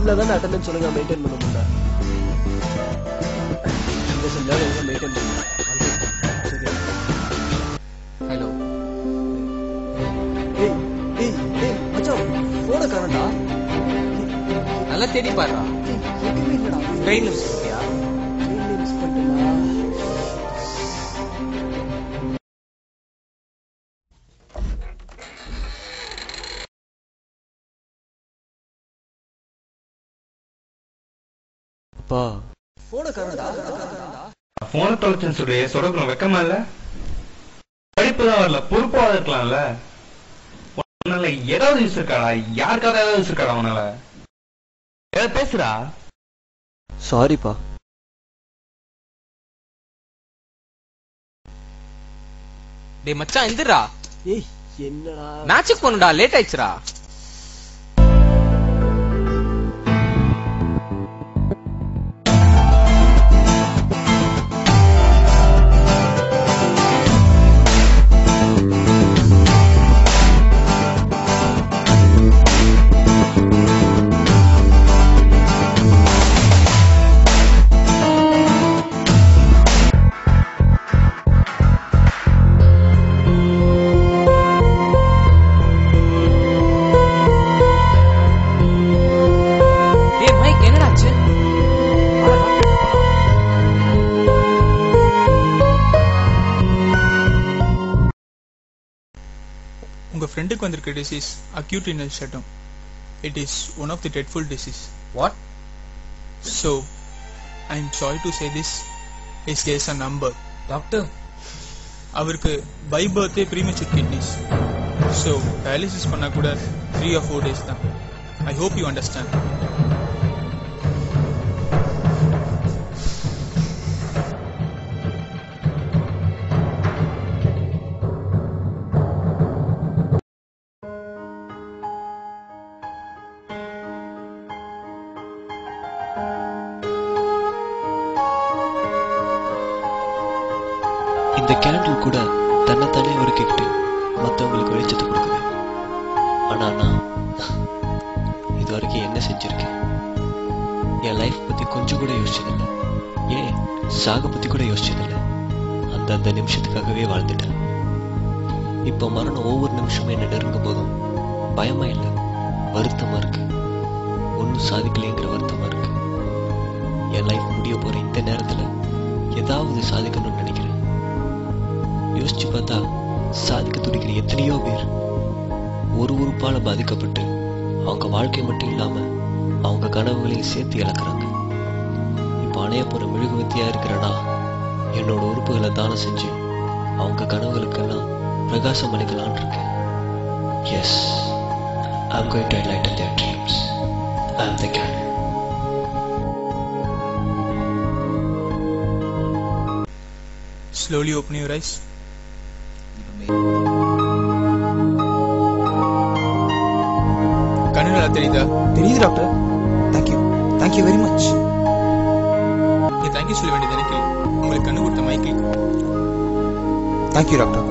டைம்ல தானே அட்டெண்டன்ஸ் ஒழுங்கா மெயின்டைன் பண்ண முடியல. இங்க செஞ்சாலும் ஒழுங்கா மெயின்டைன் பண்ண. ஹலோ. ஏய் மச்சான் போன காணடா. நல்லா தேடி பாருடா. எதுவுமே இல்லடா. ட்ரெயின்ல மிஸ் பண்ணியா? ட்ரெயின்ல மிஸ் பண்ணிட்டேனா? அப்பா போன காணடா. போன தொலைச்சுன்னு சொல்லி சொல்றதுக்கு வெக்கமா இல்ல? படிப்புதான் வரல, பொறுப்பாக இருக்கலாம்ல. உன்னால ஏதாவது யூஸ் இருக்காடா? யாருக்காவது ஏதாவது யூஸ் இருக்காடா உன்னால? ஏதாவது பேசுறா. சாரிப்பா. டேய் மச்சான் எந்திரா. ஏய் என்னடா? மேட்சுக்கு போணும்டா, லேட் ஆயிடுச்சுடா. உங்க ஃப்ரெண்டுக்கு வந்திருக்க disease acute renal shutdown. It is one of the dreadful disease. What? So, I am sorry to say this. Is there a number? Doctor. அவருக்கு by birth premature kidneys. So, dialysis பண்ணா கூட 3 or 4 days தான். I hope you understand. இந்த candle கூட தன்னைத்தானே உருக்கிக்கிட்டு மற்றவங்களுக்கு வெளிச்சத்தை கொடுக்குது. ஆனா நான் இது வரைக்கும் என்ன செஞ்சிருக்கேன்? என் லைஃப் பத்தி கொஞ்சம் கூட யோசிச்சதில்லை. ஏன் சாக பத்தி கூட யோசிச்சதில்லை. அந்த நிமிஷத்துக்காகவே வாழ்ந்துட்டேன். இப்போ மரணம் ஒவ்வொரு நிமிஷமும் என்ன நெருங்கும் போதும் பயமா இல்லை, வருத்தமா இருக்கு. ஒன்னும் சாதிக்கலைங்கிற வருத்தமா இருக்கு. என் லைஃப் முடிய போற இந்த நேரத்துல ஏதாவது சாதிக்கணும்னு நினைக்கிறேன். யோசிச்சு பார்த்தா சாதிக்க துடிக்கிற எத்தனையோ பேர் ஒரு உறுப்பால பாதிக்கப்பட்டு அவங்க வாழ்க்கை மட்டும் இல்லாம அவங்க கனவுகளையும் சேர்த்து இழக்கிறாங்க. இப்ப அணைய போற மெழுகுவத்தியா இருக்கிறனா என்னோட உறுப்புகளை தானம் செஞ்சு அவங்க கனவுகளுக்கெல்லாம் பிரகாசம் அளிக்கலான் இருக்கேன். Yes, I'm going to enlighten their dreams. I'm the candle. Slowly open your eyes. கண்ணு நல்லா தெரியுதா? தெரியுது டாக்டர். Thank you very much. நீ தேங்க்யூ சொல்ல வேண்டியது எனக்கு. உங்களுக்கு கண்ணு கொடுத்த மைக்கேல். Thank you doctor.